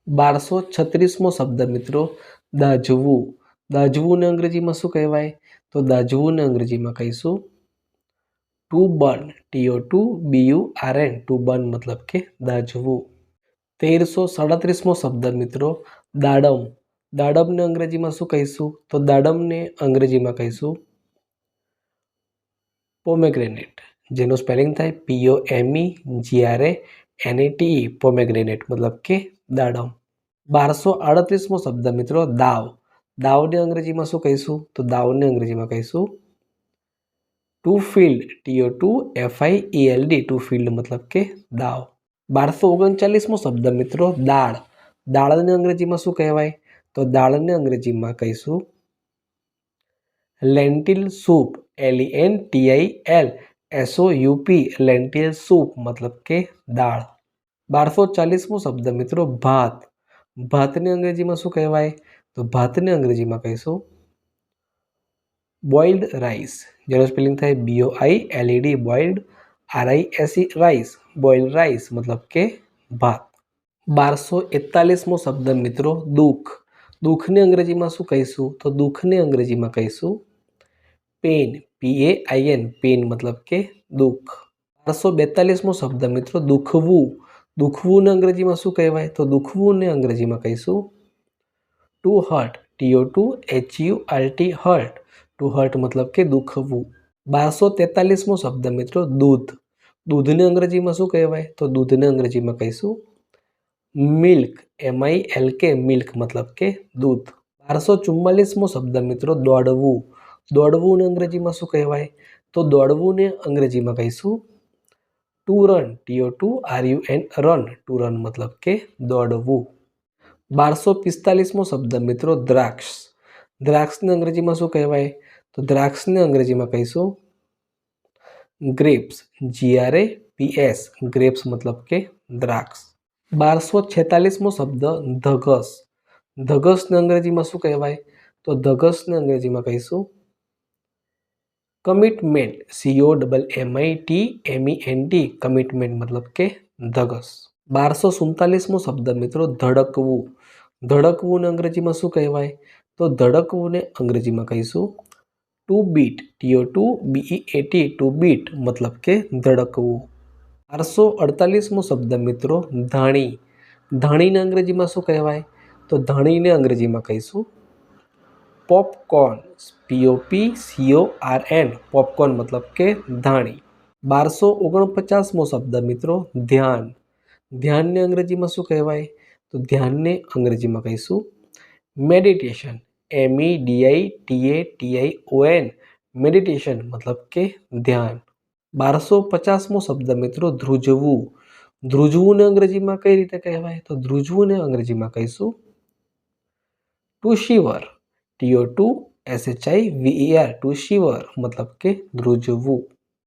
1236મો શબ્દ મિત્રો દાઝવું. દાઝવુંને અંગ્રેજીમાં શું કહેવાય? તો દાઝવુંને અંગ્રેજીમાં કહીશું to burn. TO2BURN, to burn મતલબ કે દાઝવું. 1337મો શબ્દ મિત્રો દાડમ. દાડમને અંગ્રેજીમાં શું કહીશું? તો દાડમને અંગ્રેજીમાં કહીશું પોમેગ્રેનેટ, જેનું સ્પેલિંગ થાય POMEGRANATE, પોમેગ્રેનેટ મતલબ કે દાડમ. 1238મો શબ્દ મિત્રો દાવ. દાવને અંગ્રેજીમાં શું કહીશું? તો દાવને અંગ્રેજીમાં કહીશું two field. TO2FIELD, two field મતલબ કે દાવ. 1239મો શબ્દ મિત્રો દાળ. દાળને અંગ્રેજીમાં શું કહેવાય? તો દાળને અંગ્રેજીમાં કહીશું લેન્ટિલ સૂપ. LENTIL SOUP, લેન્ટિલ સૂપ મતલબ કે દાળ. 1240મો શબ્દ મિત્રો ભાત. ભાતને અંગ્રેજીમાં શું કહેવાય? તો ભાતને અંગ્રેજીમાં કહીશું બોઇલ્ડ રાઈસ, જેનો સ્પેલિંગ થાય BOILED, boiled RICE, rice, boiled rice મતલબ કે ભાત. 1241મો શબ્દ મિત્રો દુઃખ. દુઃખને અંગ્રેજીમાં શું કહીશું? તો દુઃખને અંગ્રેજીમાં કહીશું પેન. PAIN, પેન મતલબ કે દુઃખ. 1242મો શબ્દ મિત્રો દુખવું. દુખવુંને અંગ્રેજીમાં શું કહેવાય? તો દુખવુંને અંગ્રેજીમાં કહીશું two hurt. TO2HURT, hurt, two hurt મતલબ કે દુખવું. 1243મો શબ્દ મિત્રો દૂધ. દૂધને અંગ્રેજીમાં શું કહેવાય? તો દૂધને અંગ્રેજીમાં કહીશું મિલ્ક. MILK, મિલ્ક મતલબ કે દૂધ. 1244મો શબ્દ મિત્રો દોડવું. દોડવુંને અંગ્રેજીમાં શું કહેવાય? તો દોડવુંને અંગ્રેજીમાં કહીશું two run. TO2RUN, run, two run મતલબ કે દોડવું. 1245મો શબ્દ મિત્રો દ્રાક્ષ. દ્રાક્ષને અંગ્રેજીમાં શું કહેવાય? તો દ્રાક્ષને અંગ્રેજીમાં કહીશું ગ્રેપ્સ. GRAPS, ગ્રેપ્સ મતલબ કે દ્રાક્ષ. 1246મો શબ્દ ધગસ. ધગસને અંગ્રેજીમાં શું કહેવાય? તો ધગસને અંગ્રેજીમાં કહીશું કમિટમેન્ટ. COMMITMENT, કમિટમેન્ટ મતલબ કે ધગસ. 1247મો શબ્દ મિત્રો ધડકવું. ધડકવુંને અંગ્રેજીમાં શું કહેવાય? તો ધડકવુંને અંગ્રેજીમાં કહીશું two bit. TO2BEAT, two bit મતલબ કે ધડકવું. 1248મો શબ્દ મિત્રો ધાણી. ધાણીને અંગ્રેજીમાં શું કહેવાય? તો ધાણીને અંગ્રેજીમાં કહીશું પોપકોર્ન. POPCORN, પોપકોર્ન મતલબ કે ધાણી. 1249મો શબ્દ મિત્રો ધ્યાન. ધ્યાનને અંગ્રેજીમાં શું કહેવાય? તો ધ્યાનને અંગ્રેજીમાં કહીશું મેડિટેશન. MEDITATION, મેડિટેશન મતલબ કે ધ્યાન. 1250મો શબ્દ મિત્રો ધ્રુજવું. ધ્રુજવુંને અંગ્રેજીમાં કઈ રીતે કહેવાય? તો ધ્રુજવુંને અંગ્રેજીમાં કહીશું ટુ શિવર. TO2SHIVER, ટુ શિવર મતલબ કે ધ્રુજવું.